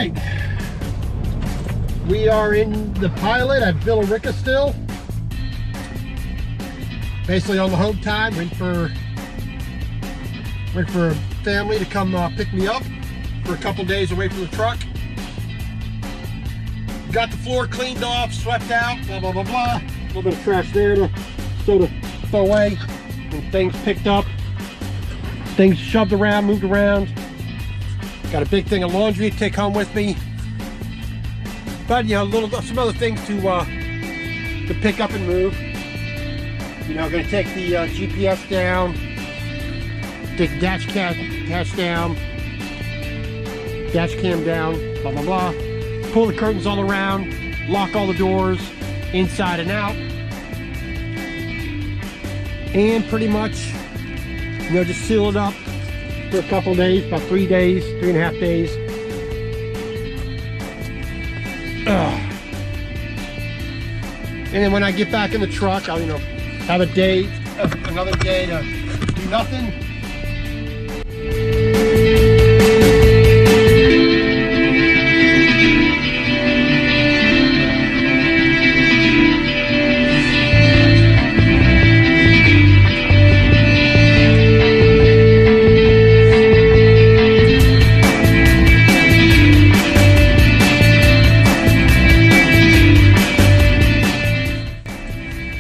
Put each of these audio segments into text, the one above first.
right, we are in the Pilot at Villa Rica still. Basically on the home time, went for a family to come pick me up for a couple days away from the truck. Got the floor cleaned off, swept out, blah, blah, blah, blah. A little bit of trash there to throw away, and things picked up, things shoved around, moved around. Got a big thing of laundry to take home with me. But you know, some other things to pick up and move. You know, gonna take the GPS down, take the dash down, dash cam down, blah blah blah. Pull the curtains all around, lock all the doors, inside and out, and pretty much, you know, just seal it up for a couple days, about 3 days, 3.5 days. And then when I get back in the truck, I'll, you know, have another day to do nothing.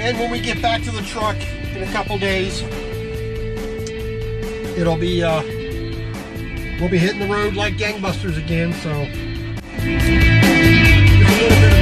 And when we get back to the truck in a couple days, it'll be we'll be hitting the road like gangbusters again. So just a little bit